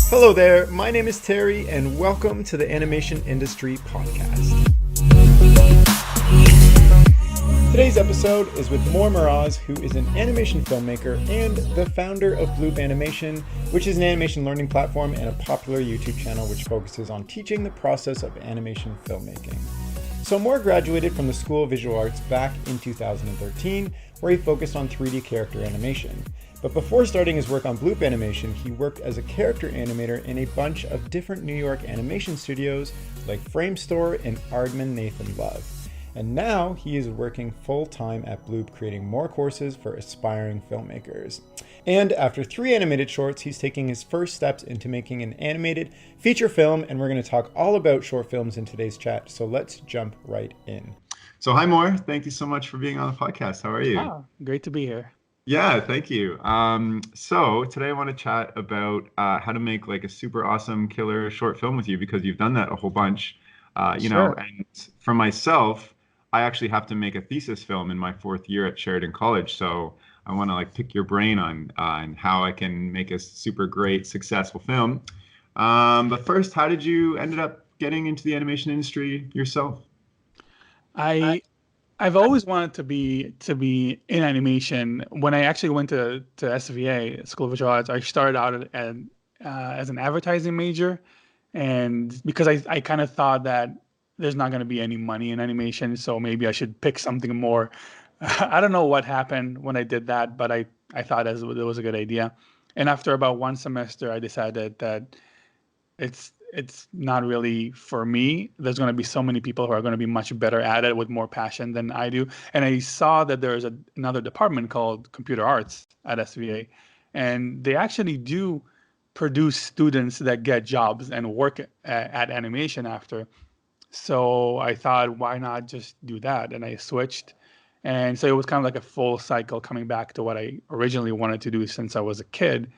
Hello there, my name is Terry, and welcome to the Animation Industry Podcast. Today's episode is with Morr Meroz, who is an animation filmmaker and the founder of Bloop Animation, which is an animation learning platform and a popular YouTube channel which focuses on teaching the process of animation filmmaking. So Morr graduated from the School of Visual Arts back in 2013, where he focused on 3D character animation. But before starting his work on Bloop Animation, he worked as a character animator in a bunch of different New York animation studios like Framestore and Aardman Nathan Love. And now he is working full-time at Bloop, creating more courses for aspiring filmmakers. And after 3 animated shorts, he's taking his first steps into making an animated feature film, and we're going to talk all about short films in today's chat. So let's jump right in. So hi, Morr. Thank you so much for being on the podcast. How are you? Oh, great to be here. Yeah, thank you. So today I want to chat about how to make like a super awesome killer short film with you, because you've done that a whole bunch, Sure. and for myself, I actually have to make a thesis film in my 4th year at Sheridan College. So I want to like pick your brain on how I can make a super great, successful film. But first, how did you ended up getting into the animation industry yourself? I've always wanted to be in animation. When I actually went to SVA, School of Visual Arts, I started out as an advertising major, and because I kind of thought that there's not going to be any money in animation, so maybe I should pick something more. I don't know what happened when I did that, but I thought it was a good idea. And after about 1 semester, I decided that it's not really for me. There's going to be so many people who are going to be much better at it with more passion than I do. And I saw that there's another department called computer arts at SVA, and they actually do produce students that get jobs and work at animation after. So I thought, why not just do that? And I switched. And so it was kind of like a full cycle coming back to what I originally wanted to do since I was a kid.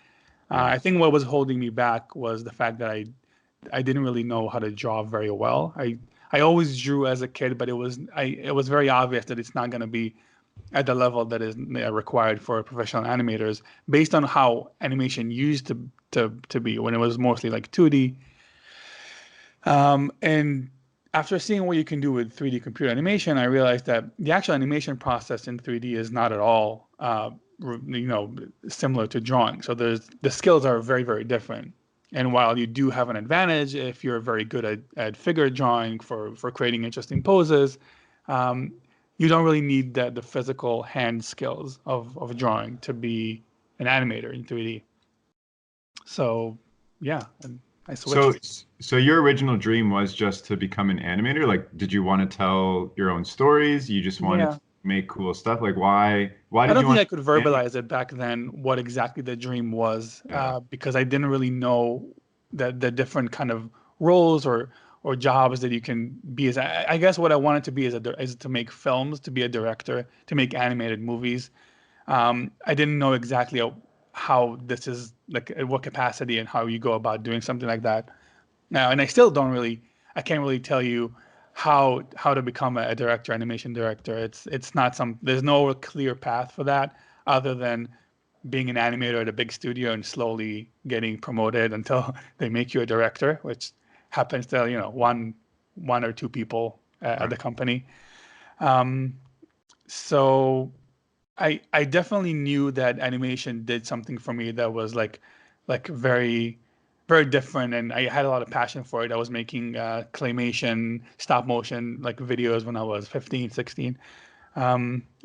I think what was holding me back was the fact that I didn't really know how to draw very well. I always drew as a kid, but it was very obvious that it's not going to be at the level that is required for professional animators, based on how animation used to be when it was mostly like 2D. And after seeing what you can do with 3D computer animation, I realized that the actual animation process in 3D is not at all similar to drawing. So the skills are very, very different. And while you do have an advantage if you're very good at figure drawing for creating interesting poses, you don't really need the physical hand skills of drawing to be an animator in 3D. So yeah, and I switched. So your original dream was just to become an animator? Like, did you want to tell your own stories? You just wanted Yeah. to make cool stuff? Like, why I did don't you think want I could to animate? verbalize it back then what exactly the dream was, Yeah. because I didn't really know the different kind of roles or jobs that you can be as. I guess what I wanted to be is to make films, to be a director, to make animated movies. I didn't know exactly how this is, like at what capacity and how you go about doing something like that. Now, and I can't really tell you how to become a director, animation director. It's not there's no clear path for that other than being an animator at a big studio and slowly getting promoted until they make you a director, which happens to, one or two people at the company. So I definitely knew that animation did something for me that was like very, very different, and I had a lot of passion for it. I was making claymation, stop motion like videos when I was 15, 16.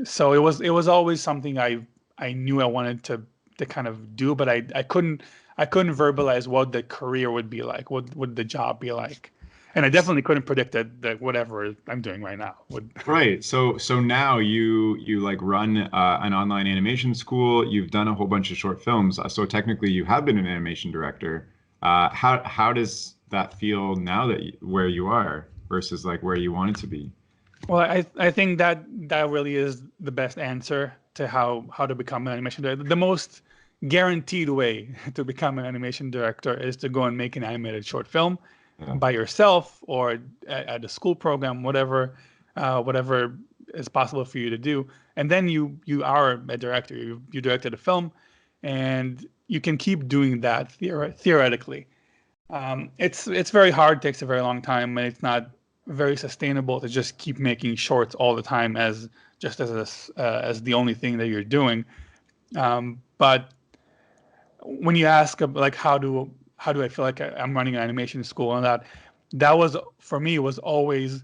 So it was always something I knew I wanted to kind of do, but I couldn't verbalize what the career would be like, what would the job be like. And I definitely couldn't predict that whatever I'm doing right now would. Right. So now you like run an online animation school. You've done a whole bunch of short films. So technically you have been an animation director. How does that feel now that where you are versus like where you wanted to be? Well, I think that really is the best answer to how to become an animation director. The most guaranteed way to become an animation director is to go and make an animated short film Yeah. by yourself or at a school program, whatever is possible for you to do. And then you are a director. You directed a film, and you can keep doing that theoretically. It's very hard, takes a very long time, and it's not very sustainable to just keep making shorts all the time as just as the only thing that you're doing. But when you ask like how do I feel like I'm running an animation school, and that was for me was always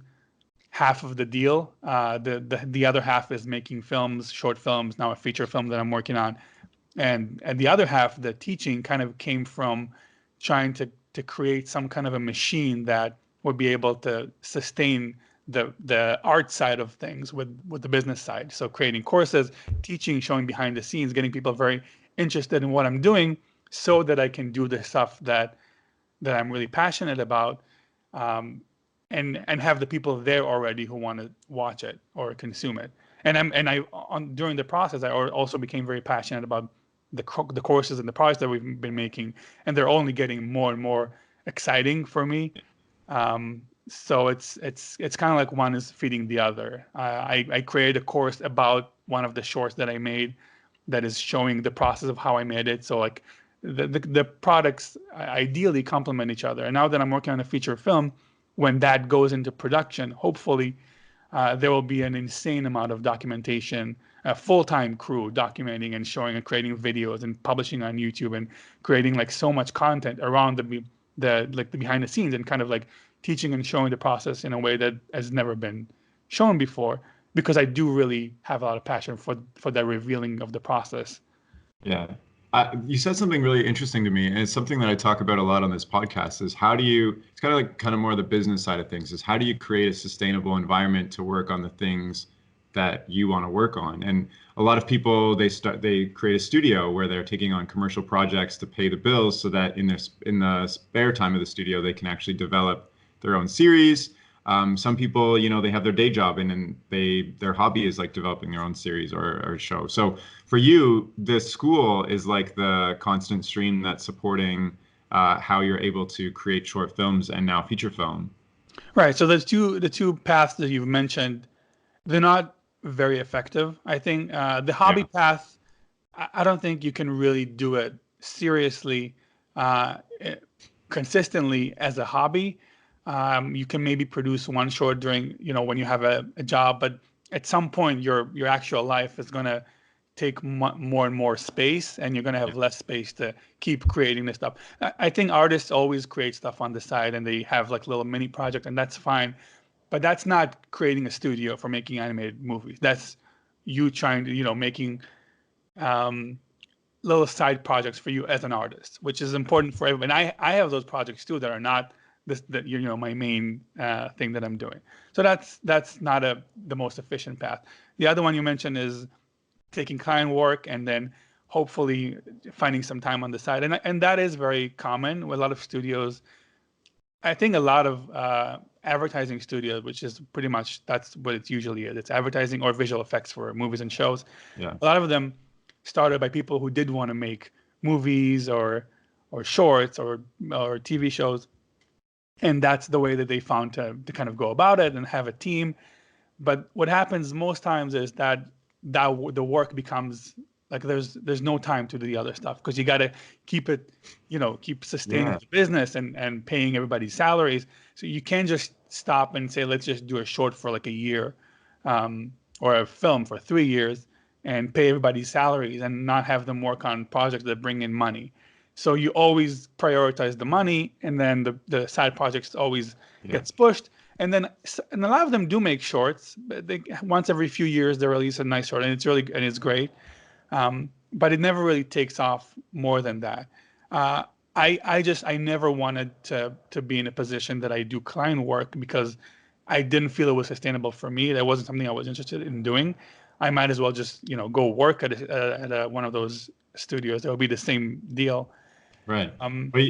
half of the deal. The other half is making films, short films, now a feature film that I'm working on, and the other half, the teaching, kind of came from trying to create some kind of a machine that would be able to sustain the art side of things with the business side. So creating courses, teaching, showing behind the scenes, getting people very interested in what I'm doing, so that I can do the stuff that I'm really passionate about, um, and have the people there already who want to watch it or consume it. And during the process, I also became very passionate about the courses and the products that we've been making, and they're only getting more and more exciting for me. So it's kind of like one is feeding the other. I created a course about one of the shorts that I made that is showing the process of how I made it. So like the products ideally complement each other. And now that I'm working on a feature film, when that goes into production, hopefully there will be an insane amount of documentation, a full-time crew documenting and showing and creating videos and publishing on YouTube and creating like so much content around the behind the scenes, and kind of like teaching and showing the process in a way that has never been shown before, because I do really have a lot of passion for the revealing of the process. Yeah. You said something really interesting to me, and it's something that I talk about a lot on this podcast, is how do you, it's kind of more the business side of things, is how do you create a sustainable environment to work on the things that you want to work on? And a lot of people, they create a studio where they're taking on commercial projects to pay the bills, so that in the spare time of the studio, they can actually develop their own series. Some people, they have their day job, and then their hobby is like developing their own series or show. So for you, the school is like the constant stream that's supporting how you're able to create short films and now feature film. Right. So the two paths that you've mentioned, they're not very effective. I think the hobby path, I don't think you can really do it seriously, consistently as a hobby. You can maybe produce one short during, when you have a job, but at some point your actual life is going to take more and more space, and you're going to have less space to keep creating this stuff. I think artists always create stuff on the side, and they have like little mini project, and that's fine. But that's not creating a studio for making animated movies. That's you trying to, making little side projects for you as an artist, which is important for everyone. I have those projects too that are not my main thing that I'm doing. So that's not the most efficient path. The other one you mentioned is taking client work and then hopefully finding some time on the side, and that is very common with a lot of studios. I think a lot of advertising studios, which is pretty much, that's what it's usually is. It's advertising or visual effects for movies and shows. Yeah. A lot of them started by people who did want to make movies or shorts or TV shows. And that's the way that they found to kind of go about it and have a team. But what happens most times is that the work becomes like there's no time to do the other stuff, because you got to keep it, keep sustaining the business and paying everybody's salaries. So you can't just stop and say, let's just do a short for like a year, or a film for 3 years and pay everybody's salaries and not have them work on projects that bring in money. So you always prioritize the money, and then the side projects always gets pushed. And a lot of them do make shorts. But once every few years they release a nice short, and it's great. But it never really takes off more than that. I never wanted to be in a position that I do client work, because I didn't feel it was sustainable for me. That wasn't something I was interested in doing. I might as well just go work at one of those studios. That would be the same deal. Right.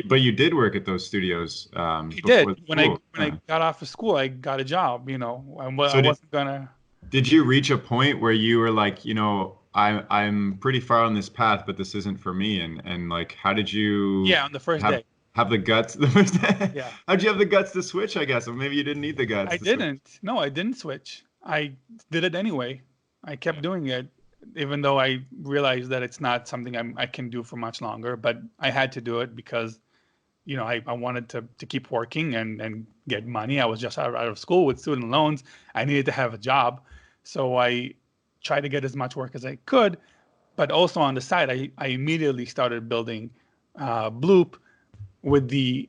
But you did work at those studios. I did. When I got off of school, I got a job. I wasn't gonna. Did you reach a point where you were like, I'm pretty far on this path, but this isn't for me, and like, how did you? Yeah, on the first day. Have the guts the first day? Yeah. How'd you have the guts to switch? I guess, or maybe you didn't need the guts. I didn't. No, I didn't switch. I did it anyway. I kept doing it, even though I realized that it's not something I can do for much longer. But I had to do it because I wanted to keep working and get money. I was just out of school with student loans. I needed to have a job. So I tried to get as much work as I could. But also on the side, I immediately started building Bloop with the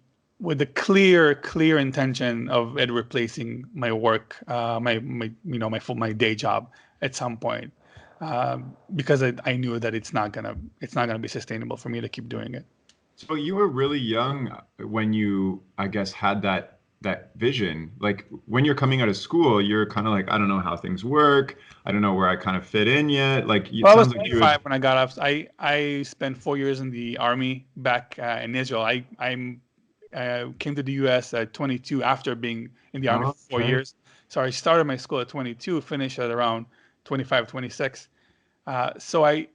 clear intention of it replacing my work, my day job at some point, because I knew that it's not gonna be sustainable for me to keep doing it. So you were really young when you, I guess, had that vision. Like when you're coming out of school, you're kind of like, I don't know how things work. I don't know where I kind of fit in yet. Like it Well, I was sounds like you 25 when I got off. I spent 4 years in the army back in Israel. I came to the U.S. at 22 after being in the army Oh, for 4 years. So I started my school at 22, finished at around 25, 26. So I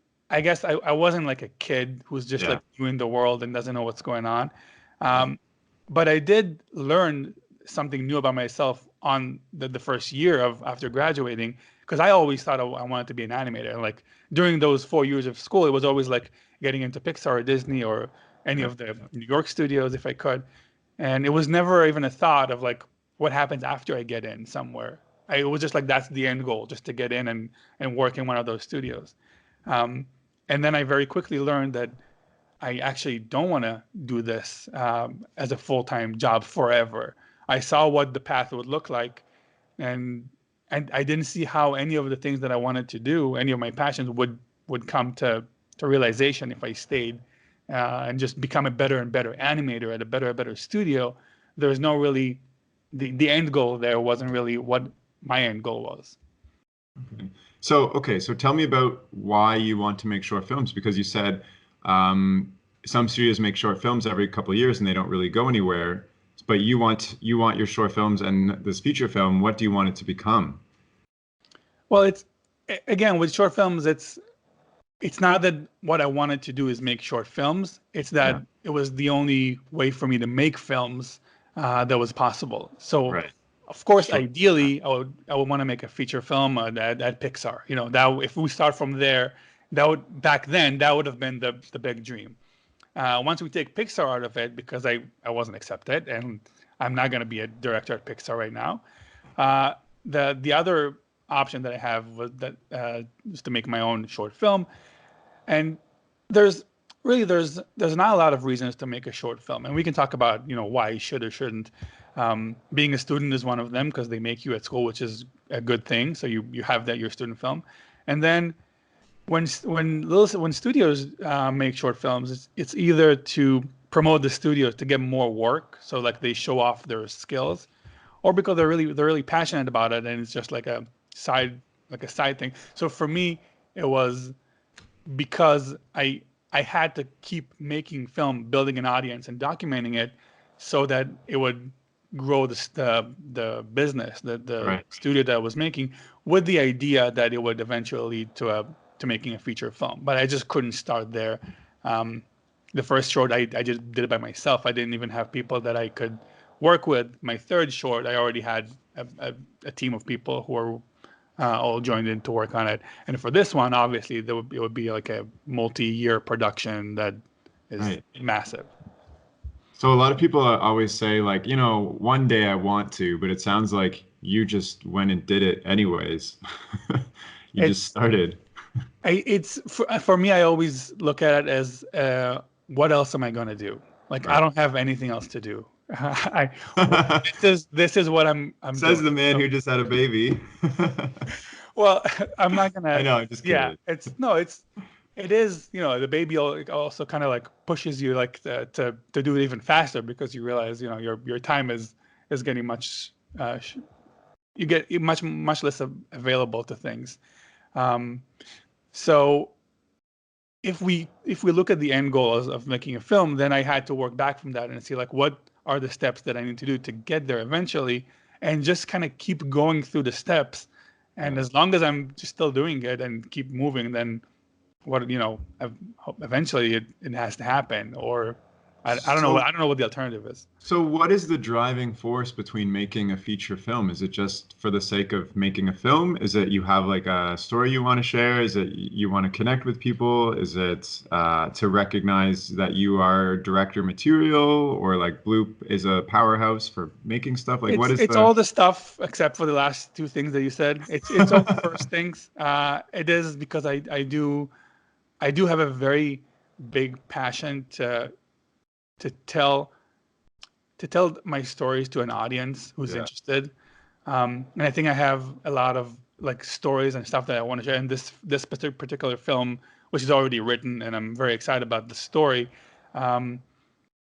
guess I wasn't like a kid who's just Yeah. like new in the world and doesn't know what's going on. But I did learn something new about myself on the first year of after graduating, because I always thought I wanted to be an animator. And like during those 4 years of school, it was always like getting into Pixar or Disney or any of the New York studios if I could. And it was never even a thought of like what happens after I get in somewhere. It was just like that's the end goal, just to get in and work in one of those studios. Um, and then I very quickly learned that I actually don't want to do this as a full-time job forever. I saw what the path would look like, and I didn't see how any of the things that I wanted to do, any of my passions, would come to realization if I stayed and just become a better and better animator at a better studio. There was no really the end goal there wasn't really what my end goal was. Okay. So tell me about why you want to make short films, because you said some studios make short films every couple of years and they don't really go anywhere. But you want your short films and this feature film. What do you want it to become? Well, it's again with short films, it's not that what I wanted to do is make short films. It's that it was the only way for me to make films that was possible. So, Right. of course, Sure. ideally, I would want to make a feature film at Pixar. That if we start from there, back then that would have been the big dream. Once we take Pixar out of it, because I wasn't accepted, and I'm not going to be a director at Pixar right now. The other option that I have was that just to make my own short film, and there's not a lot of reasons to make a short film, and we can talk about why you should or shouldn't. Being a student is one of them because they make you at school, which is a good thing. So you have that your student film, and then when studios make short films, it's either to promote the studios to get more work, so like they show off their skills, or because they're really passionate about it, and it's just like a side thing. So for me, it was because I had to keep making film, building an audience, and documenting it, so that it would grow the business, the Right. studio that I was making, with the idea that it would eventually lead to making a feature film. But I just couldn't start there. The first short, I just did it by myself. I didn't even have people that I could work with. My third short, I already had a team of people who were all joined in to work on it. And for this one, obviously, it would be like a multi-year production that is Right. massive. So a lot of people always say like, one day I want to, but it sounds like you just went and did it anyways. You just started. It's for me, I always look at it as what else am I going to do? Like, Right. I don't have anything else to do. This is what I'm Says doing. the man who just had a baby. Well, I'm not gonna. I know, I'm just kidding. Yeah, it is. The baby also kind of like pushes you like to do it even faster, because you realize your time is getting much. You get much less available to things. So if we look at the end goal of making a film, then I had to work back from that and see like what are the steps that I need to do to get there eventually, and just kind of keep going through the steps. And as long as I'm just still doing it and keep moving, then eventually it has to happen, or I don't know what the alternative is. So what is the driving force between making a feature film? Is it just for the sake of making a film? Is it you have like a story you want to share? Is it you want to connect with people? Is it to recognize that you are director material, or like Bloop is a powerhouse for making stuff? Like what is It's all the stuff except for the last two things that you said. It's all the first things. It is because I do have a very big passion to tell my stories to an audience who's Yeah. interested. And I think I have a lot of like stories and stuff that I want to share. And this particular film, which is already written, and I'm very excited about the story,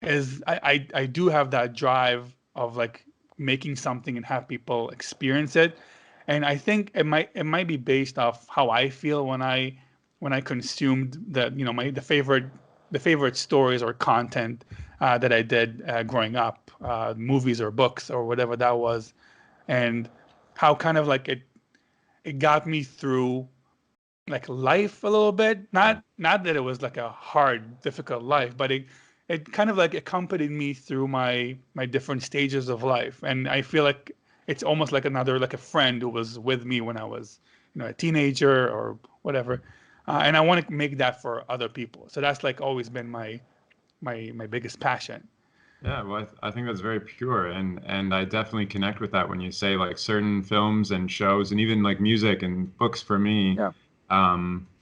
is I do have that drive of like making something and have people experience it. And I think it might be based off how I feel when I consumed the favorite stories or content that I did growing up, movies or books or whatever that was, and how kind of like it got me through like life a little bit. Not that it was like a hard, difficult life, but it kind of like accompanied me through my different stages of life. And I feel like it's almost like like a friend who was with me when I was, a teenager or whatever. And I want to make that for other people. So that's like always been my biggest passion. Yeah, well, I think that's very pure, and I definitely connect with that when you say like certain films and shows, and even like music and books for me, Yeah.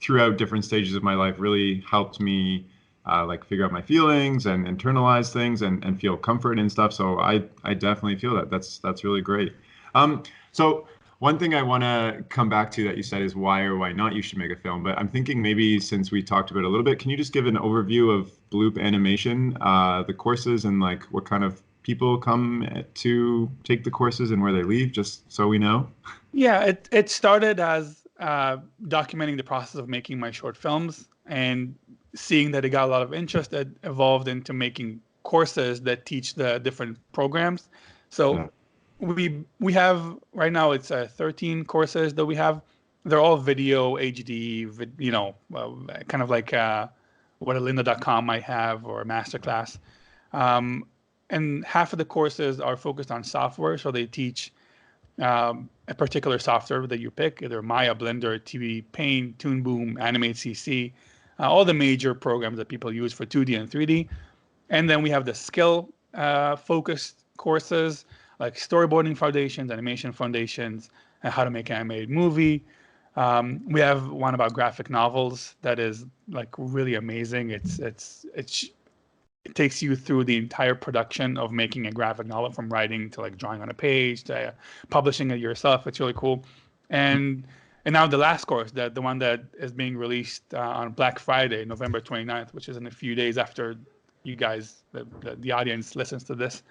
throughout different stages of my life, really helped me like figure out my feelings and internalize things and feel comfort and stuff. So I definitely feel that. That's really great. So one thing I want to come back to that you said is why or why not you should make a film. But I'm thinking maybe since we talked about it a little bit, can you just give an overview of Bloop Animation, the courses, and like what kind of people come to take the courses and where they leave, just so we know? Yeah, it started as documenting the process of making my short films, and seeing that it got a lot of interest, it evolved into making courses that teach the different programs. So Yeah. we have right now it's 13 courses that we have. They're all video, HD, kind of like what a lynda.com might have, or a masterclass. And half of the courses are focused on software, so they teach a particular software that you pick, either Maya, Blender, TV Paint, Toon Boom, Animate CC, all the major programs that people use for 2D and 3D. And then we have the skill focused courses like storyboarding foundations, animation foundations, and how to make an animated movie. We have one about graphic novels that is like really amazing. It takes you through the entire production of making a graphic novel, from writing to like drawing on a page to publishing it yourself. It's really cool. And now the last course, the one that is being released on Black Friday, November 29th, which is in a few days after you guys, the audience, listens to this.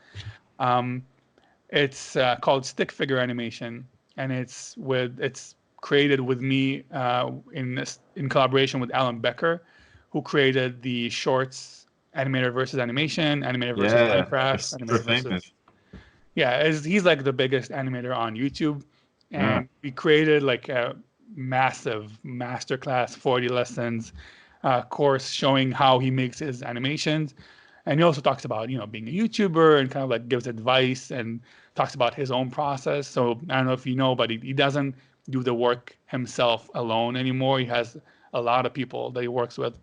It's called Stick Figure Animation, and it's created with me in collaboration with Alan Becker, who created the shorts Animator versus Animation, Animator versus Yeah, Minecraft, super Animator famous. versus he's like the biggest animator on YouTube, Yeah. and we created like a massive masterclass, 40 lessons course showing how he makes his animations. And he also talks about, being a YouTuber, and kind of like gives advice and talks about his own process. So I don't know if you know, but he doesn't do the work himself alone anymore. He has a lot of people that he works with.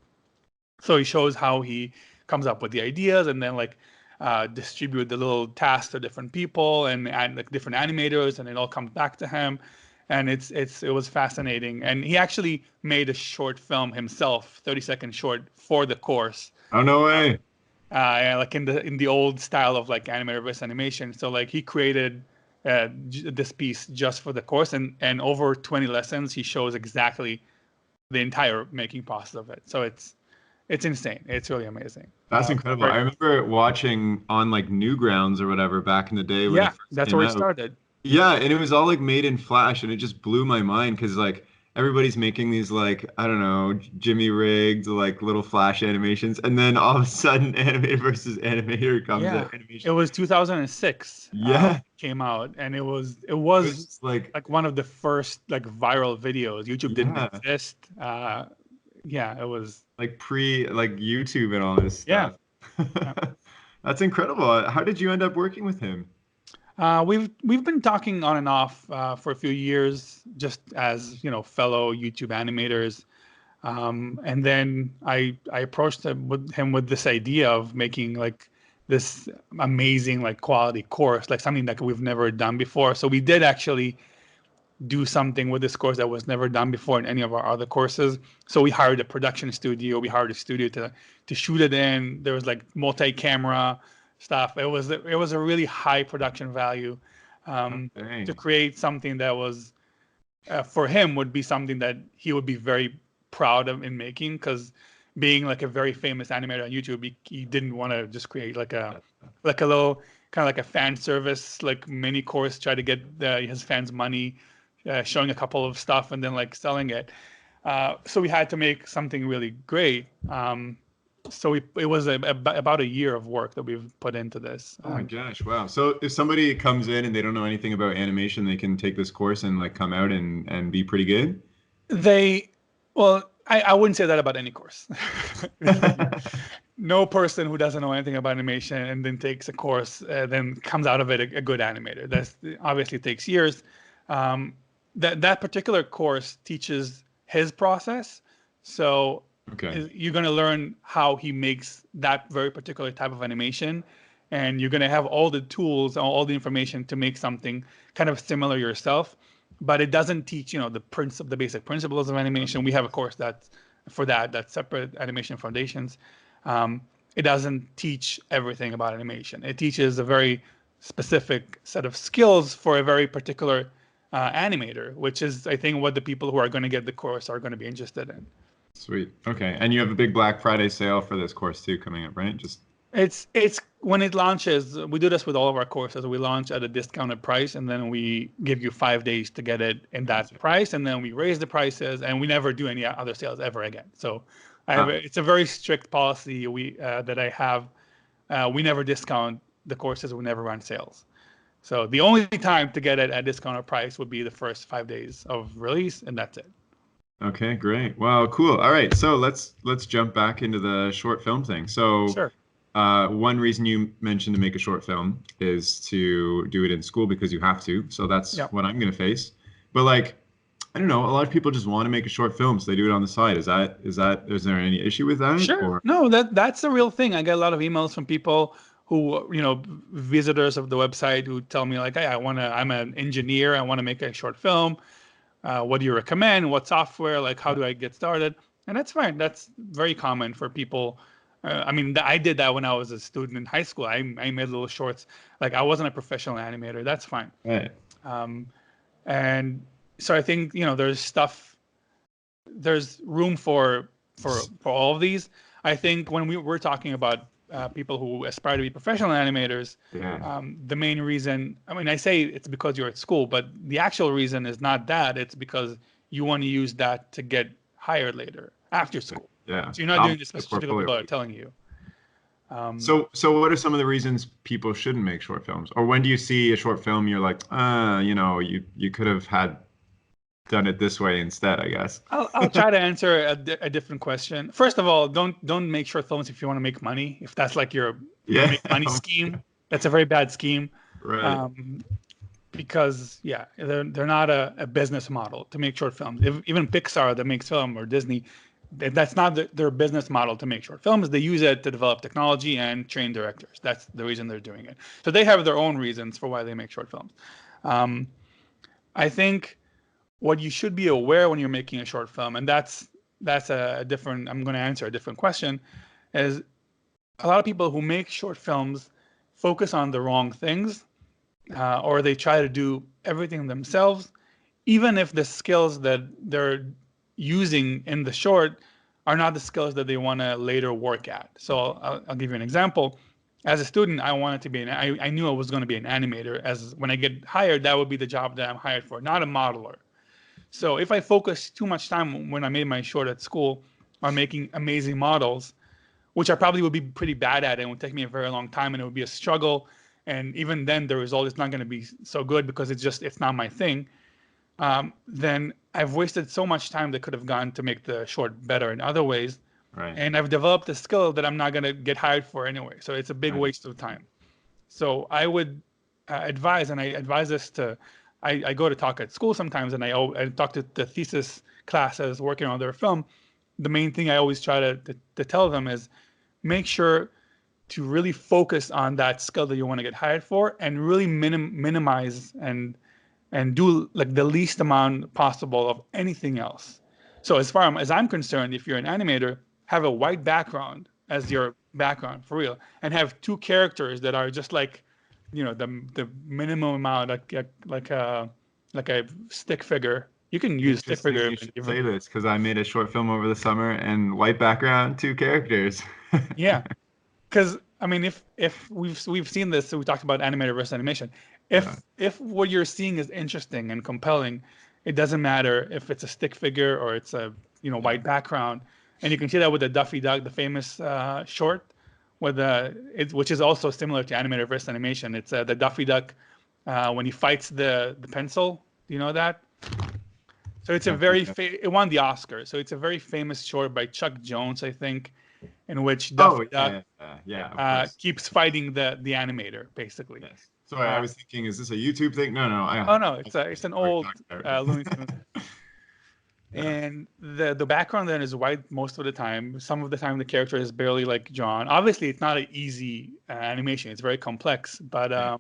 So he shows how he comes up with the ideas, and then like distribute the little tasks to different people and like different animators, and it all comes back to him. And it was fascinating. And he actually made a short film himself, 30-second short, for the course. Oh, no way. Like in the old style of like animator versus animation. So like he created this piece just for the course, and over 20 lessons, he shows exactly the entire making process of it. So it's insane. It's really amazing. That's incredible. I remember watching on like Newgrounds or whatever back in the day when it first that's came where it out. started. Yeah, and it was all like made in Flash, and it just blew my mind because like everybody's making these like, I don't know, Jimmy rigged like little Flash animations, and then all of a sudden Animator versus Animator comes Yeah, out. Animation. it was 2006. Yeah. Came out, and it was just like one of the first like viral videos. YouTube didn't Yeah. exist. Yeah, it was like pre like YouTube and all this yeah. stuff. That's incredible. How did you end up working with him? We've been talking on and off for a few years, just as fellow YouTube animators. And then I approached him with this idea of making like this amazing like quality course, like something that we've never done before. So we did actually do something with this course that was never done before in any of our other courses. So we hired a production studio. We hired a studio to shoot it in. There was like multi-camera stuff. It was a really high production value to create something that was for him would be something that he would be very proud of in making, because being like a very famous animator on YouTube, he didn't want to just create like a little kind of like a fan service like mini course, try to get his fans money, showing a couple of stuff and then like selling it. So we had to make something really great. So it was about a year of work that we've put into this. Oh my gosh, wow. So if somebody comes in and they don't know anything about animation, they can take this course and like come out and be pretty good? Well, I wouldn't say that about any course. No person who doesn't know anything about animation and then takes a course then comes out of it a good animator. That's obviously takes years. That particular course teaches his process. So you're going to learn how he makes that very particular type of animation, and you're going to have all the tools, all the information to make something kind of similar yourself. But it doesn't teach, the basic principles of animation. We have a course that's separate, Animation Foundations. It doesn't teach everything about animation. It teaches a very specific set of skills for a very particular animator, which is, I think, what the people who are going to get the course are going to be interested in. Sweet. Okay. And you have a big Black Friday sale for this course too coming up, right? It's when it launches, we do this with all of our courses. We launch at a discounted price, and then we give you 5 days to get it in that price, and then we raise the prices, and we never do any other sales ever again. So it's a very strict policy that I have. We never discount the courses. We never run sales. So the only time to get it at a discounted price would be the first 5 days of release, and that's it. Okay, great. Wow, cool. All right, so let's jump back into the short film thing. So sure. One reason you mentioned to make a short film is to do it in school because you have to. So that's what I'm going to face. But like, I don't know, a lot of people just want to make a short film, so they do it on the side. Is there any issue with that? Sure. Or? No, that's the real thing. I get a lot of emails from people who, visitors of the website who tell me like, hey, I'm an engineer. I want to make a short film. What do you recommend? What software? Like, how do I get started? And that's fine. That's very common for people. I did that when I was a student in high school. I made little shorts. Like, I wasn't a professional animator. That's fine. Right. And so I think, there's room for all of these. I think when we're talking about people who aspire to be professional animators, the main reason, I say it's because you're at school, but the actual reason is not that. It's because you want to use that to get hired later after school. Yeah. So you're not doing this because people are telling you. So what are some of the reasons people shouldn't make short films? Or when do you see a short film, you're like, you could have done it this way instead, I guess. I'll try to answer a different question. First of all, don't make short films if you want to make money. If that's like your make money scheme, that's a very bad scheme. Right. Because they're not a business model to make short films. Even Pixar that makes film, or Disney, that's not their business model to make short films. They use it to develop technology and train directors. That's the reason they're doing it. So they have their own reasons for why they make short films. I think what you should be aware when you're making a short film, and that's a different, I'm going to answer a different question, is a lot of people who make short films focus on the wrong things, or they try to do everything themselves, even if the skills that they're using in the short are not the skills that they want to later work at. So I'll give you an example. As a student, I wanted to be I knew I was going to be an animator. As when I get hired, that would be the job that I'm hired for, not a modeler. So if I focus too much time when I made my short at school on making amazing models, which I probably would be pretty bad at, and it would take me a very long time, and it would be a struggle. And even then, the result is not going to be so good because it's not my thing. Then I've wasted so much time that could have gone to make the short better in other ways. Right. And I've developed a skill that I'm not going to get hired for anyway. So it's a big waste of time. So I would advise, and I advise this to, I go to talk at school sometimes, and I talk to the thesis classes working on their film. The main thing I always try to tell them is make sure to really focus on that skill that you want to get hired for, and really minimize and do like the least amount possible of anything else. So as far as I'm concerned, if you're an animator, have a white background as your background for real, and have two characters that are just like, the minimum amount, like a stick figure. You can use stick figure. You should say this because I made a short film over the summer, and white background, two characters. Yeah, because I mean, if we've seen this, so we talked about animator versus animation. If what you're seeing is interesting and compelling, it doesn't matter if it's a stick figure or it's a white background. And you can see that with the Duffy Duck, the famous short, which is also similar to animator versus animation. It's the Duffy Duck when he fights the pencil. Do you know that? So it's it won the Oscar. So it's a very famous short by Chuck Jones, I think, in which Duffy Duck keeps fighting the animator, basically. Yes. Sorry, I was thinking, is this a YouTube thing? No. No, it's an old Looney Tunes. And the background then is white most of the time. Some of the time the character is barely like drawn. Obviously, it's not an easy animation. It's very complex, but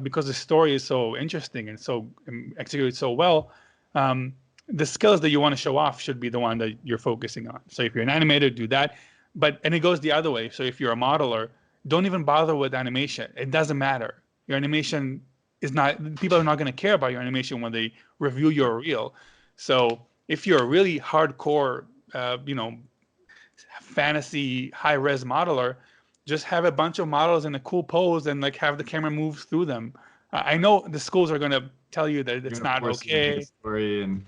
because the story is so interesting and so executed so well, the skills that you want to show off should be the one that you're focusing on. So if you're an animator, do that. And it goes the other way. So if you're a modeler, don't even bother with animation. It doesn't matter. Your animation people are not going to care about your animation when they review your reel. So if you're a really hardcore, fantasy high-res modeler, just have a bunch of models in a cool pose and like have the camera move through them. I know the schools are going to tell you that it's not okay.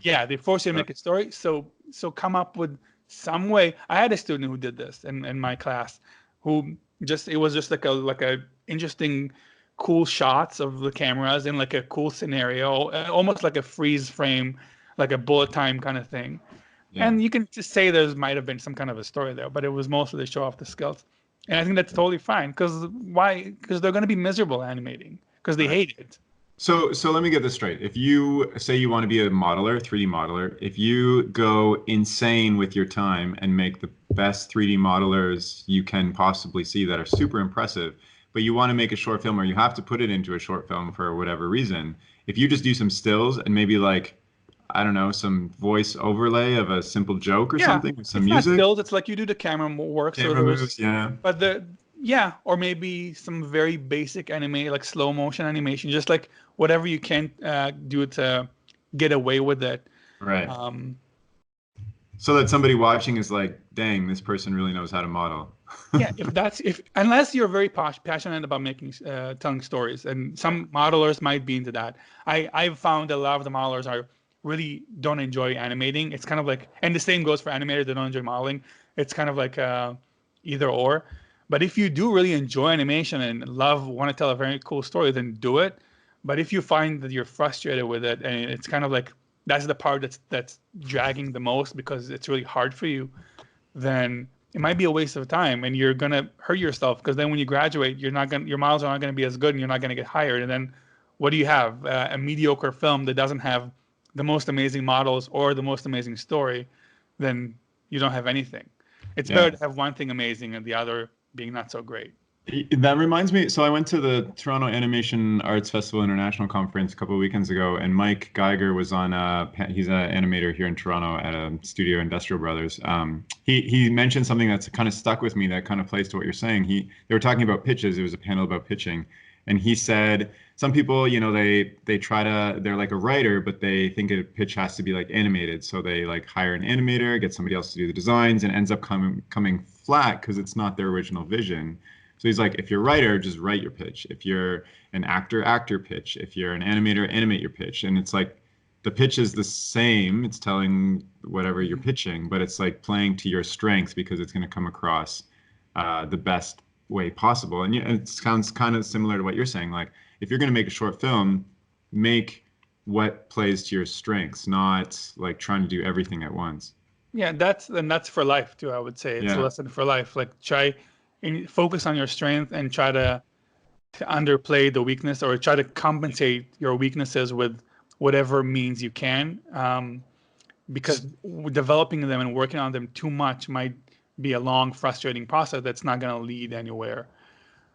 Yeah, they force you to make a story. So come up with some way. I had a student who did this in my class, who it was just like a interesting, cool shots of the cameras in like a cool scenario, almost like a freeze frame, like a bullet time kind of thing. Yeah. And you can just say there might have been some kind of a story there, but it was mostly to show off the skills. And I think that's totally fine. Because why? Because they're going to be miserable animating because they hate it. So let me get this straight. If you say you want to be a modeler, 3D modeler, if you go insane with your time and make the best 3D modelers you can possibly see that are super impressive, but you want to make a short film or you have to put it into a short film for whatever reason, if you just do some stills and maybe like, I don't know, some voice overlay of a simple joke or something with some music. Not stills, it's like you do the camera work. Camera moves, yeah. But or maybe some very basic like slow motion animation, just like whatever you can do to get away with it. Right. So that somebody watching is like, dang, this person really knows how to model. Yeah, unless you're very passionate about telling stories, and some modelers might be into that. I've found a lot of the modelers really don't enjoy animating. It's kind of like, and the same goes for animators that don't enjoy modeling. It's kind of like either or. But if you do really enjoy animation and want to tell a very cool story, then do it. But if you find that you're frustrated with it and it's kind of like that's the part that's dragging the most because it's really hard for you, then it might be a waste of time and you're gonna hurt yourself, because then when you graduate, your models are not gonna be as good and you're not gonna get hired. And then what do you have? A mediocre film that doesn't have the most amazing models or the most amazing story, then you don't have anything. It's better to have one thing amazing and the other being not so great. That reminds me, so I went to the Toronto Animation Arts Festival International Conference a couple of weekends ago, and Mike Geiger was on, he's an animator here in Toronto at a studio, Industrial Brothers. He mentioned something that's kind of stuck with me that kind of plays to what you're saying. They were talking about pitches. It was a panel about pitching. And he said, some people, they're like a writer, but they think a pitch has to be like animated. So they like hire an animator, get somebody else to do the designs, and ends up coming flat because it's not their original vision. So he's like, if you're a writer, just write your pitch. If you're an actor pitch. If you're an animator, animate your pitch. And it's like, the pitch is the same. It's telling whatever you're pitching, but it's like playing to your strengths because it's going to come across the best way possible. And it sounds kind of similar to what you're saying. Like, if you're going to make a short film, make what plays to your strengths, not like trying to do everything at once. Yeah, that's for life too. I would say it's a Yeah. lesson for life. Like try and focus on your strength and try to underplay the weakness or try to compensate your weaknesses with whatever means you can. Because developing them and working on them too much might be a long, frustrating process that's not going to lead anywhere.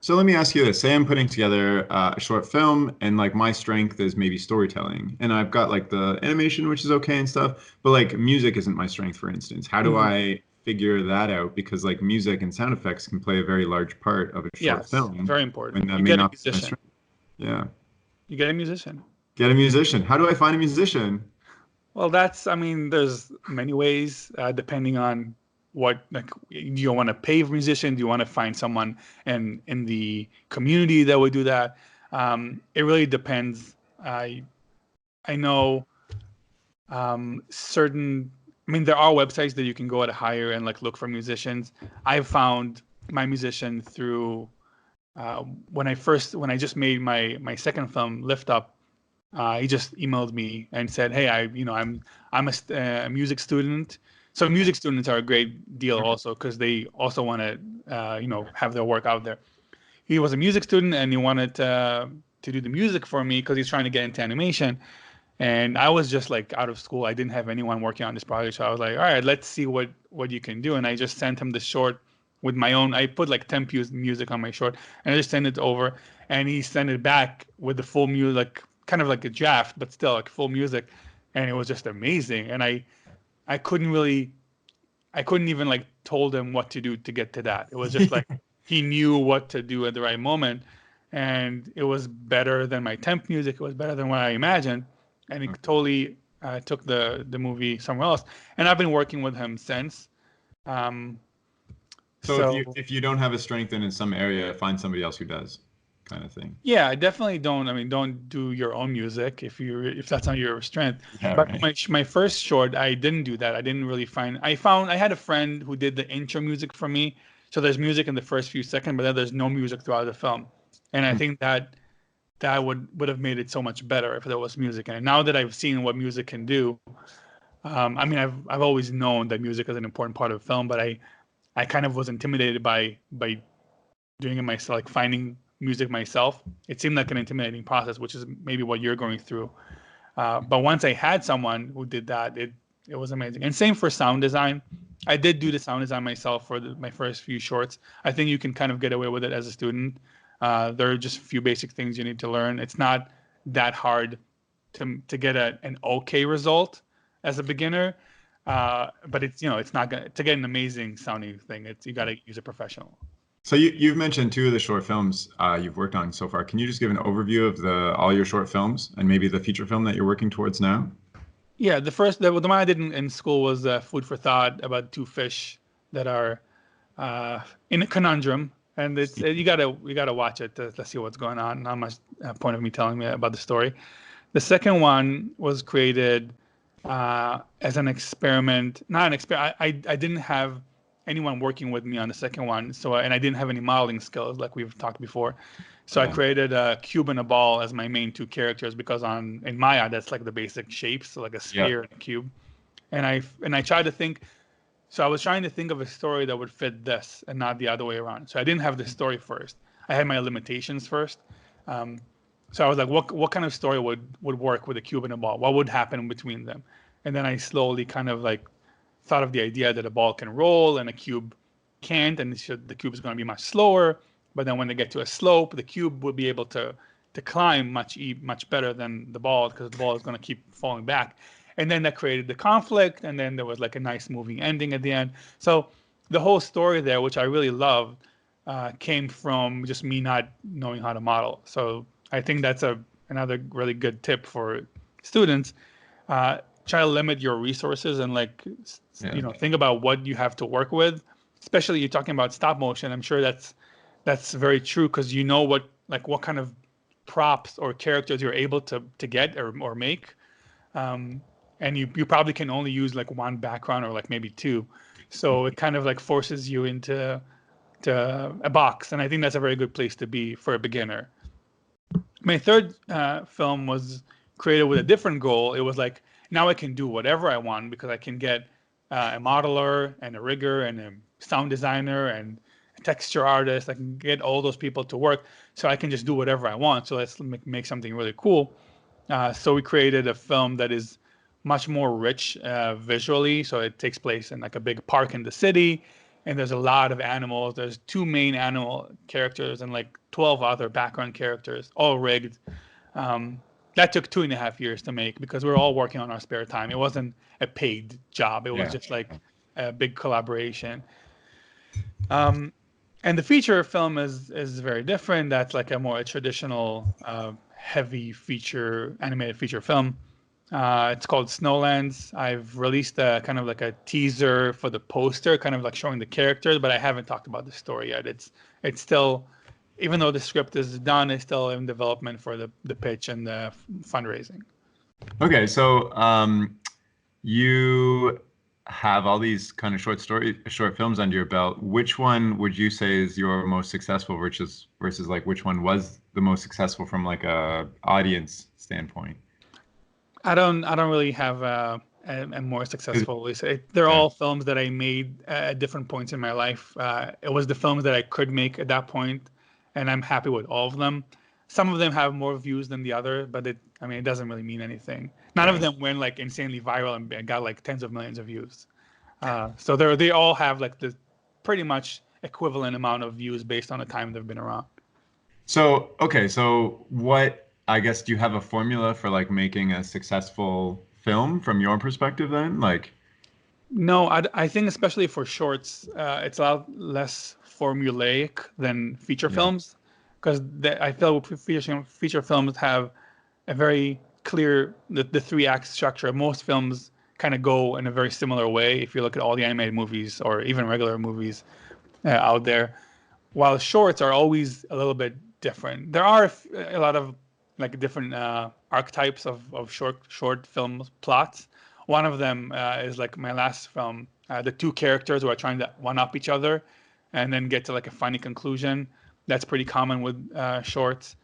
So let me ask you this. Say I'm putting together a short film and like my strength is maybe storytelling and I've got like the animation, which is okay and stuff, but like music isn't my strength, for instance. How do Mhm. I figure that out? Because like music and sound effects can play a very large part of a short Yes, film very important. when that You may get a not be my musician. strength. Yeah. You get a musician. Get a musician. How do I find a musician? Well, I mean, there's many ways, depending on what, like, do you want to pay a musician? Do you want to find someone in the community that would do that? It really depends. I know certain, I mean, there are websites that you can go to hire and like look for musicians. I found my musician through when I just made my second film, Lift Up. He just emailed me and said, "Hey, I'm a music student." So music students are a great deal also because they also want to have their work out there. He was a music student and he wanted to do the music for me because he's trying to get into animation. And I was just like out of school. I didn't have anyone working on this project, so I was like, "All right, let's see what you can do." And I just sent him the short with my own. I put like temp music on my short, and I just sent it over, and he sent it back with the full music, like kind of like a draft, but still like full music, and it was just amazing. And I couldn't really, I couldn't even like told him what to do to get to that. It was just like he knew what to do at the right moment, and it was better than my temp music. It was better than what I imagined, and it totally took the movie somewhere else. And I've been working with him since. Um, So if you so if you don't have a strength in some area, find somebody else who does, kind of thing. yeah, I definitely don't. I mean, don't do your own music if that's not your strength. Yeah, But right. my first short, I didn't do that. I didn't really find. I had a friend who did the intro music for me. So there's music in the first few seconds, but then there's no music throughout the film. And I think that would have made it so much better if there was music in it. Now that I've seen what music can do, I mean, I've always known that music is an important part of film, but I kind of was intimidated by doing it myself, like finding music myself. It seemed like an intimidating process, which is maybe what you're going through. But once I had someone who did that, it was amazing. And same for sound design. I did do the sound design myself for my first few shorts. I think you can kind of get away with it as a student. There are just a few basic things you need to learn. It's not that hard to get an okay result as a beginner. But it's not gonna to get an amazing sounding thing. You got to use a professional. So you've mentioned two of the short films you've worked on so far. Can you just give an overview of all your short films and maybe the feature film that you're working towards now? Yeah, the one I did in school was Food for Thought about two fish that are in a conundrum, and you gotta watch it to see what's going on. Not much point of me telling me about the story. The second one was created as an experiment, not an experiment. I didn't have anyone working with me on the second one, and I didn't have any modeling skills like we've talked before. So I Yeah. created a cube and a ball as my main two characters because in Maya that's like the basic shapes, so like a Yeah. sphere and a cube. And I tried to think. So I was trying to think of a story that would fit this and not the other way around. So I didn't have the story first. I had my limitations first. Um, so I was like, what kind of story would work with a cube and a ball? What would happen between them? And then I slowly kind of like thought of the idea that a ball can roll and a cube can't, and the cube is going to be much slower. But then when they get to a slope, the cube will be able to climb much better than the ball because the ball is going to keep falling back. And then that created the conflict, and then there was like a nice moving ending at the end. So the whole story there, which I really loved, came from just me not knowing how to model. So I think that's another really good tip for students. Try to limit your resources and like Yeah. think about what you have to work with. Especially you're talking about stop motion. I'm sure that's very true because you know what kind of props or characters you're able to get or make. Um, and you probably can only use like one background or like maybe two. So it kind of like forces you into a box. And I think that's a very good place to be for a beginner. My third film was created with a different goal. It was like now I can do whatever I want because I can get a modeler and a rigger and a sound designer and a texture artist. I can get all those people to work, so I can just do whatever I want. So let's make something really cool. So we created a film that is much more rich visually. So it takes place in like a big park in the city, and there's a lot of animals. There's 2 main animal characters and like 12 other background characters, all rigged. That took 2.5 years to make because we were all working on our spare time. It wasn't a paid job. It was just like a big collaboration. And the feature film is very different. That's like a more traditional heavy feature, animated feature film. It's called Snowlands. I've released a kind of like a teaser for the poster, kind of like showing the characters, but I haven't talked about the story yet. It's still, even though the script is done, it's still in development for the pitch and the fundraising. Okay, so you have all these kind of short films under your belt. Which one would you say is your most successful versus like which one was the most successful from like a audience standpoint? I don't really have a more successful. They're all films that I made at different points in my life. It was the films that I could make at that point, and I'm happy with all of them. Some of them have more views than the other, but it doesn't really mean anything. None of them went like insanely viral and got like tens of millions of views. So they all have like the pretty much equivalent amount of views based on the time they've been around. So, okay, so what, I guess, do you have a formula for like making a successful film from your perspective then? Like, no, I think especially for shorts, it's a lot less formulaic than feature films, because I feel feature films have a very clear the 3-act structure. Most films kind of go in a very similar way. If you look at all the animated movies or even regular movies out there, while shorts are always a little bit different. There are a lot of like different archetypes of short film plots. One of them is like my last film. The 2 characters who are trying to one-up each other and then get to like a funny conclusion. That's pretty common with shorts.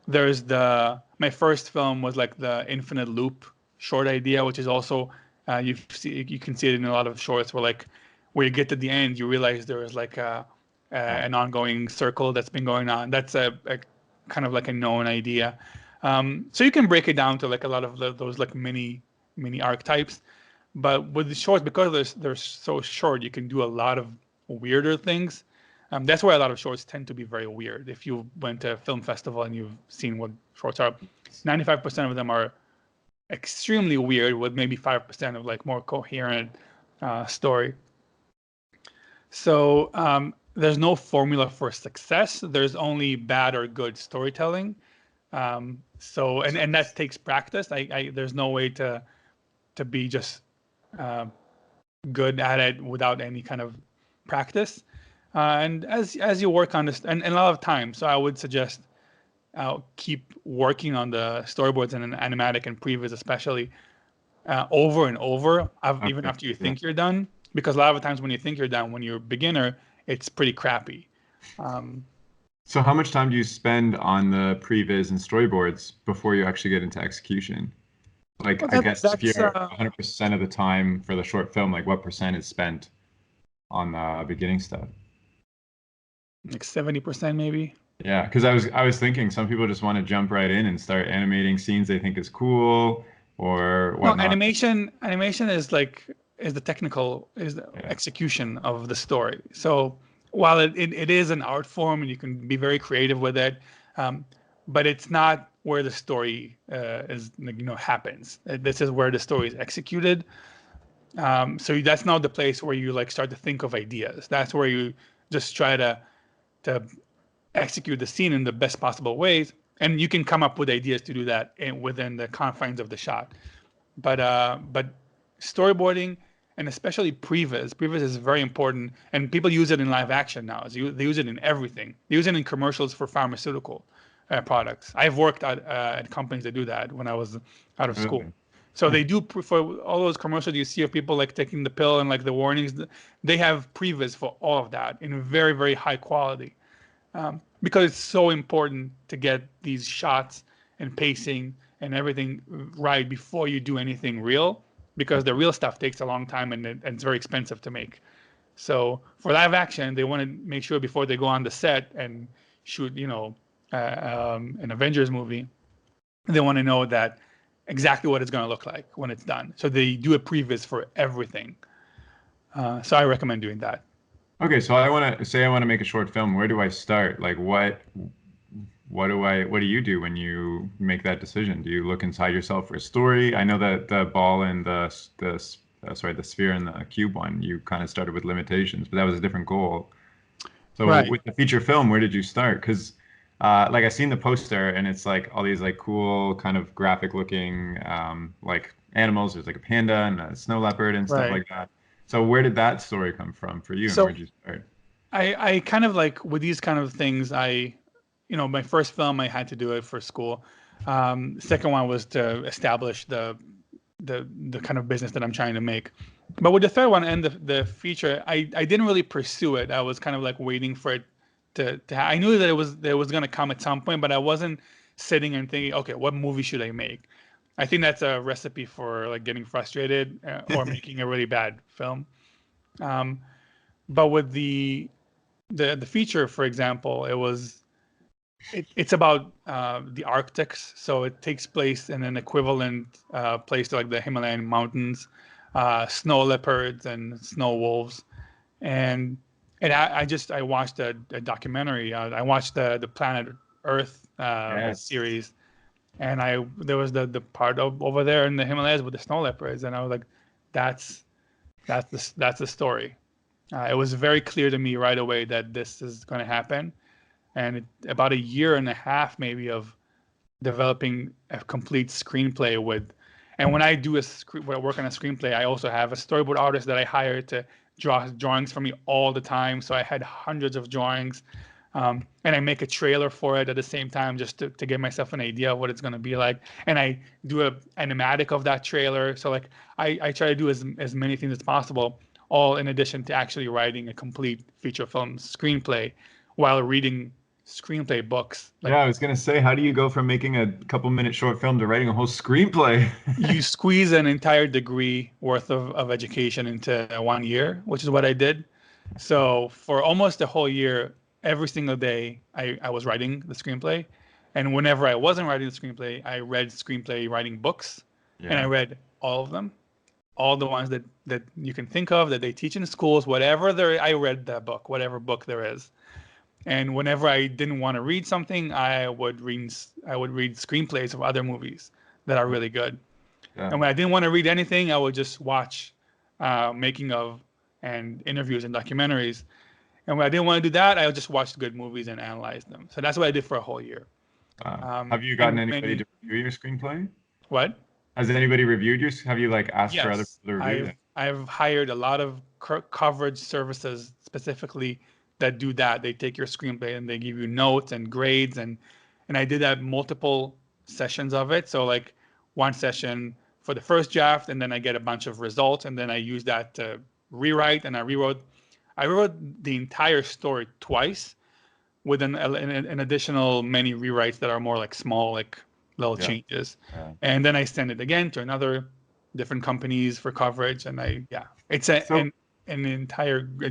There's my first film was like the infinite loop short idea, which is also you can see it in a lot of shorts where you get to the end, you realize there is like an ongoing circle that's been going on. That's a kind of like a known idea. So you can break it down to like a lot of those like mini archetypes. But with the shorts, because they're so short, you can do a lot of weirder things. That's why a lot of shorts tend to be very weird. If you went to a film festival and you've seen what shorts are, 95% of them are extremely weird with maybe 5% of like more coherent story. So there's no formula for success. There's only bad or good storytelling. So that takes practice. There's no way to be just good at it without any kind of practice. And as you work on this, and a lot of time, so I would suggest keep working on the storyboards and animatic and previs especially over and over, even after you think you're done. Because a lot of times when you think you're done, when you're a beginner, it's pretty crappy. So how much time do you spend on the previs and storyboards before you actually get into execution? Like, I guess if you're 100% of the time for the short film, like what percent is spent on the beginning stuff? Like 70% maybe. Yeah, because I was thinking some people just want to jump right in and start animating scenes they think is cool or whatnot. No, animation is the technical execution of the story. So while it is an art form and you can be very creative with it, but it's not where the story happens. This is where the story is executed. So that's not the place where you like start to think of ideas. That's where you just try to execute the scene in the best possible ways, and you can come up with ideas to do that within the confines of the shot. But storyboarding, and especially previs is very important, and people use it in live action now. They use it in everything. They use it in commercials for pharmaceutical products. I've worked at companies that do that when I was out of school. So they do, for all those commercials you see of people like taking the pill and like the warnings, they have previs for all of that in very, very high quality. Because it's so important to get these shots and pacing and everything right before you do anything real. because the real stuff takes a long time and it's very expensive to make. So for live action, they want to make sure before they go on the set and shoot, an Avengers movie, they want to know that exactly what it's going to look like when it's done. So they do a previs for everything. So I recommend doing that. Okay, so I want to make a short film. Where do I start? Like what do you do when you make that decision? Do you look inside yourself for a story? I know that the ball and the sphere and the cube one, you kind of started with limitations, but that was a different goal. So Right. with the feature film, where did you start? Because like I seen the poster and it's like all these like cool kind of graphic looking like animals. There's like a panda and a snow leopard and stuff Right. like that. So where did that story come from for you, and So- where did you start? I kind of like with these kind of things, my first film, I had to do it for school. Second one was to establish the kind of business that I'm trying to make. But with the third one and the feature, I didn't really pursue it. I was kind of like waiting for it to I knew that it was going to come at some point, but I wasn't sitting and thinking, okay, what movie should I make? I think that's a recipe for like getting frustrated or making a really bad film. But with the feature, for example, it's about the Arctics, so it takes place in an equivalent place to like the Himalayan mountains, snow leopards and snow wolves, and I watched a documentary. I watched the Planet Earth Yes. series, and there was the part over there in the Himalayas with the snow leopards, and I was like, that's the story. It was very clear to me right away that this is going to happen. And about a year and a half maybe of developing a complete screenplay and when I do when I work on a screenplay, I also have a storyboard artist that I hire to draw drawings for me all the time. So I had hundreds of drawings, and I make a trailer for it at the same time just to give myself an idea of what it's going to be like. And I do a animatic of that trailer. So like I try to do as many things as possible, all in addition to actually writing a complete feature film screenplay while reading screenplay books. Like, Yeah, I was gonna say, how do you go from making a couple-minute short film to writing a whole screenplay? you squeeze an entire degree worth of education into 1 year, which is what I did. So for almost a whole year, every single day, I was writing the screenplay. And whenever I wasn't writing the screenplay, I read screenplay writing books. And I read all of them, all the ones that you can think of that they teach in schools, whatever I read that book, whatever book there is. And whenever I didn't want to read something, I would read screenplays of other movies that are really good. Yeah. And when I didn't want to read anything, I would just watch making of and interviews and documentaries. And when I didn't want to do that, I would just watch good movies and analyze them. So that's what I did for a whole year. Have you gotten anybody to review your screenplay? What? Has anybody reviewed yours? Have you like asked for other Yes, people to review it? I've hired a lot of coverage services specifically that do that. They take your screenplay and they give you notes and grades, and I did that multiple sessions of it. So like one session for the first draft, and then I get a bunch of results, and then I use that to rewrite. And I rewrote the entire story twice with an additional many rewrites that are more like small, like little changes. Yeah. And then I send it again to another different companies for coverage. And it's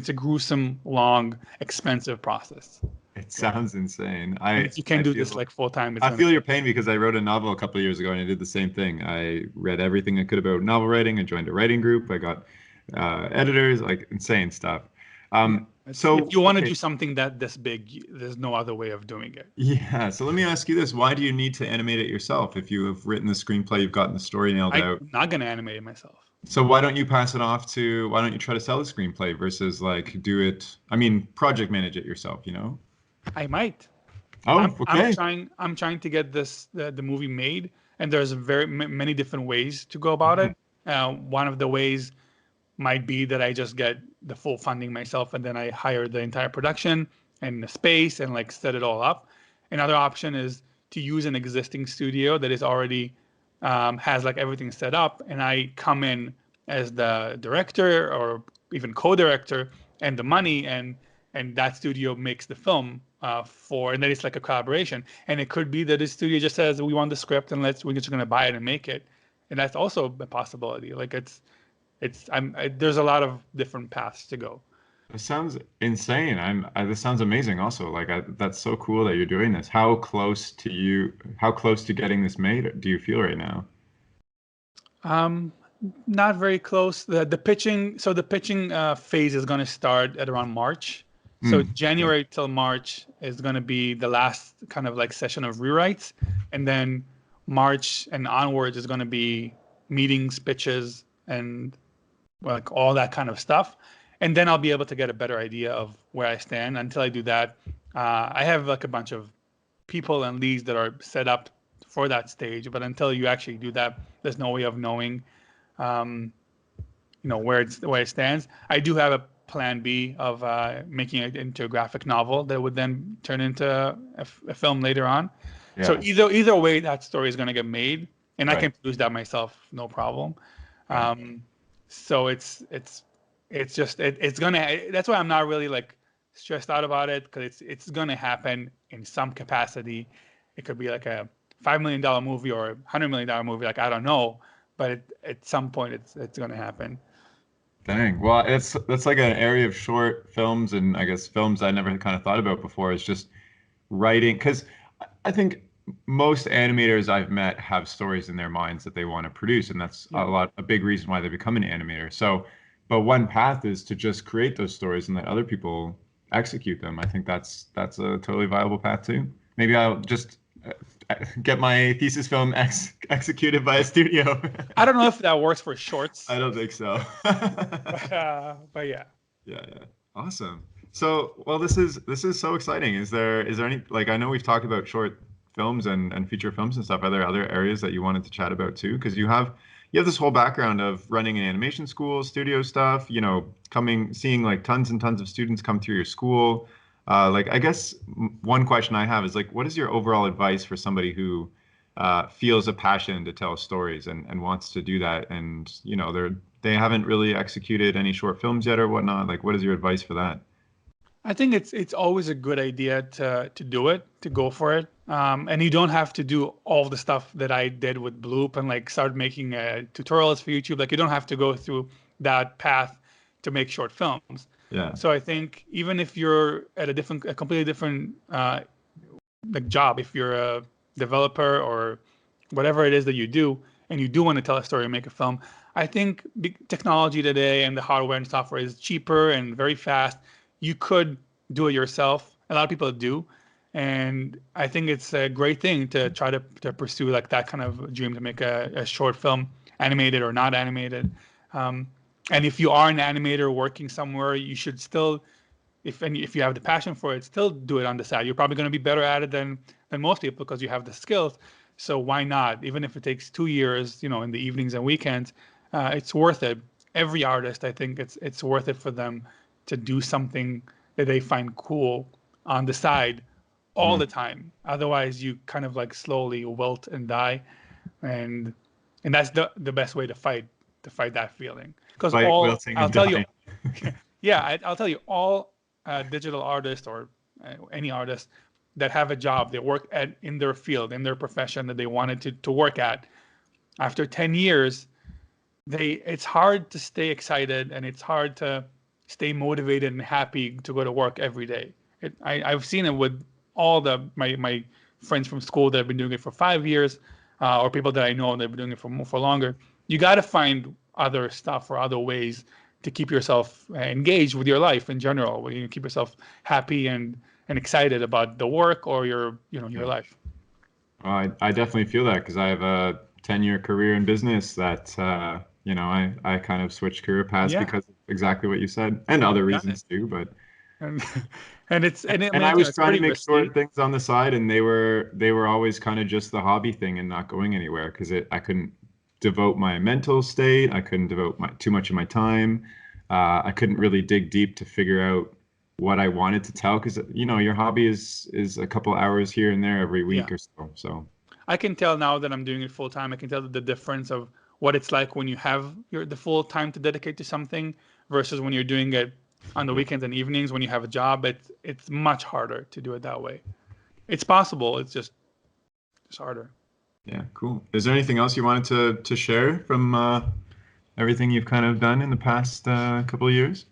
a gruesome, long, expensive process. It sounds insane. If you can do this like full time, I feel your pain because I wrote a novel a couple of years ago and I did the same thing. I read everything I could about novel writing. I joined a writing group. I got editors, like insane stuff. So if you want to do something this big, there's no other way of doing it. Yeah. So let me ask you this: why do you need to animate it yourself? If you have written the screenplay, you've gotten the story nailed out. I'm not gonna animate it myself. So why don't you pass it off to? Why don't you try to sell the screenplay versus like do it? I mean, project manage it yourself. You know. I might. Oh, okay. I'm trying to get the movie made, and there's many different ways to go about it. One of the ways might be that I just get the full funding myself, and then I hire the entire production and the space and like set it all up. Another option is to use an existing studio that is already has like everything set up, and I come in as the director or even co-director and the money, and that studio makes the film and then it's like a collaboration. And it could be that the studio just says, we want the script and we're just going to buy it and make it. and that's also a possibility. Like there's a lot of different paths to go. It sounds insane. This sounds amazing also. Like that's so cool that you're doing this. How close to getting this made do you feel right now? Not very close. The pitching, so the pitching phase is going to start at around March. So January till March is going to be the last kind of like session of rewrites, and then March and onwards is going to be meetings, pitches, and like all that kind of stuff. And then I'll be able to get a better idea of where I stand. Until I do that, I have like a bunch of people and leads that are set up for that stage. But until you actually do that, there's no way of knowing, where it stands. I do have a plan B of making it into a graphic novel that would then turn into a film later on. Yeah. So either way, that story is going to get made, and I can produce that myself, no problem. So it's gonna. That's why I'm not really like stressed out about it, because it's gonna happen in some capacity. It could be like a $5 million movie or $100 million movie. Like, I don't know, but at some point it's gonna happen. Dang. Well, that's like an area of short films, and I guess films I never kind of thought about before, is just writing. Because I think most animators I've met have stories in their minds that they want to produce, and that's a big reason why they become an animator. So, but one path is to just create those stories and let other people execute them. I think that's a totally viable path too. Maybe I'll just get my thesis film executed by a studio. I don't know if that works for shorts. I don't think so. But yeah. Yeah. Awesome. So, well, this is so exciting. Is there any, like, I know we've talked about short films and feature films and stuff. Are there other areas that you wanted to chat about too? Because you have this whole background of running an animation school, studio stuff, seeing like tons and tons of students come through your school. Like, I guess one question I have is, like, what is your overall advice for somebody who feels a passion to tell stories and wants to do that, and they haven't really executed any short films yet or whatnot? Like, what is your advice for that? I think it's always a good idea to do it, to go for it. And you don't have to do all the stuff that I did with Bloop and like start making tutorials for YouTube. Like, you don't have to go through that path to make short films. Yeah. So I think even if you're at a completely different like job, if you're a developer or whatever it is that you do, and you do want to tell a story and make a film, I think technology today and the hardware and software is cheaper and very fast. You could do it yourself. A lot of people do. And I think it's a great thing to try to pursue like that kind of dream, to make a short film, animated or not animated. And if you are an animator working somewhere, you should still, if you have the passion for it, still do it on the side. You're probably going to be better at it than most people because you have the skills. So why not? Even if it takes 2 years, in the evenings and weekends, it's worth it. Every artist, I think it's worth it for them to do something that they find cool on the side all the time. Otherwise, you kind of like slowly wilt and die, and that's the best way to fight that feeling. Because I'll tell you, I'll tell you, all digital artists or any artist that have a job, they work in their field, in their profession that they wanted to work at, after 10 years, it's hard to stay excited, and it's hard to stay motivated and happy to go to work every day. I've seen it with all my friends from school that have been doing it for 5 years, or people that I know that have been doing it for longer. You got to find other stuff or other ways to keep yourself engaged with your life in general, where you keep yourself happy and excited about the work or your life. Well, I definitely feel that, because I have a 10-year career in business that I kind of switched career paths because of exactly what you said, and other reasons too. But and I was trying to make short things on the side, and they were always kind of just the hobby thing and not going anywhere, because I couldn't devote my mental state. I couldn't devote too much of my time. I couldn't really dig deep to figure out what I wanted to tell, because your hobby is a couple hours here and there every week or so. So I can tell now that I'm doing it full time. I can tell the difference of what it's like when you have the full time to dedicate to something versus when you're doing it on the weekends and evenings when you have a job. It's much harder to do it that way. It's possible. It's just harder. Yeah, cool. Is there anything else you wanted to share from everything you've kind of done in the past couple of years?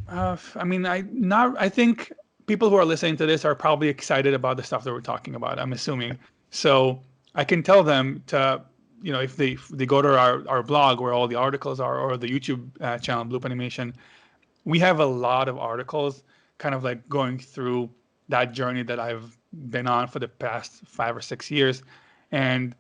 I mean, I think people who are listening to this are probably excited about the stuff that we're talking about, I'm assuming. So I can tell them to, if they go to our blog where all the articles are, or the YouTube channel, Bloop Animation, we have a lot of articles kind of like going through that journey that I've been on for the past 5 or 6 years. And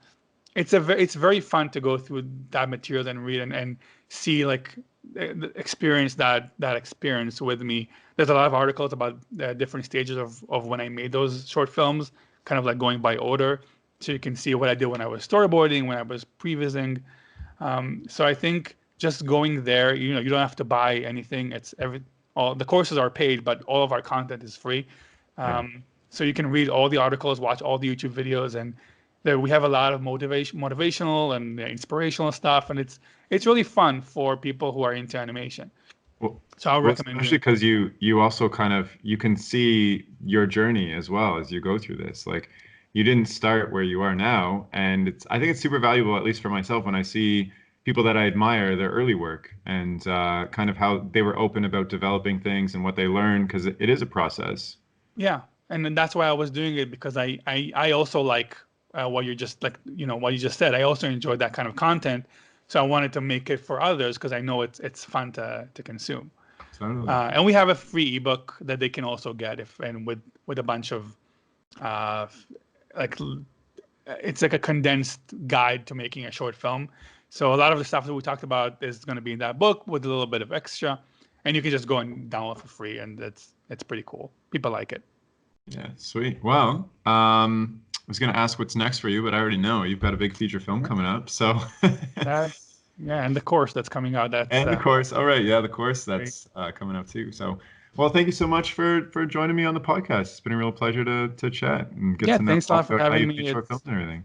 it's very fun to go through that material and read and see like experience that experience with me. There's a lot of articles about different stages of when I made those short films, kind of like going by order, so you can see what I did when I was storyboarding, when I was prevising. So I think just going there, you don't have to buy anything. All the courses are paid, but all of our content is free. So you can read all the articles, watch all the YouTube videos, and there we have a lot of motivational and inspirational stuff, and it's really fun for people who are into animation. Well, So I would recommend especially it. because you also you can see your journey as well as you go through this. Like, you didn't start where you are now, and I think it's super valuable, at least for myself, when I see people that I admire their early work and kind of how they were open about developing things and what they learned, because it is a process. Yeah, and then that's why I was doing it, because I also like what you just what you just said. I also enjoyed that kind of content, so I wanted to make it for others because I know it's fun to consume. Totally. And we have a free ebook that they can also get with a bunch of like it's like a condensed guide to making a short film. So a lot of the stuff that we talked about is going to be in that book with a little bit of extra, and you can just go and download for free, and it's pretty cool. People like it. Yeah, sweet. Well, I was going to ask what's next for you, but I already know you've got a big feature film coming up. So, Yeah, and the course that's coming out. And the course. All right. Yeah, the course great. that's coming up too. So, well, thank you so much for joining me on the podcast. It's been a real pleasure to chat and get Yeah, to know thanks a lot for about how having you me. do short films and everything.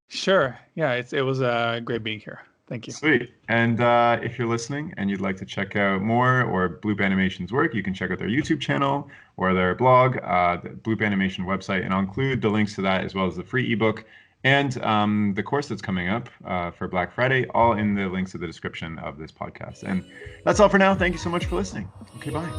Sure. Yeah, it was great being here. Thank you. Sweet. And if you're listening and you'd like to check out more or Bloop Animation's work, you can check out their YouTube channel or their blog, the Bloop Animation website, and I'll include the links to that as well as the free ebook and the course that's coming up for Black Friday, all in the links in the description of this podcast. And that's all for now. Thank you so much for listening. Okay, bye.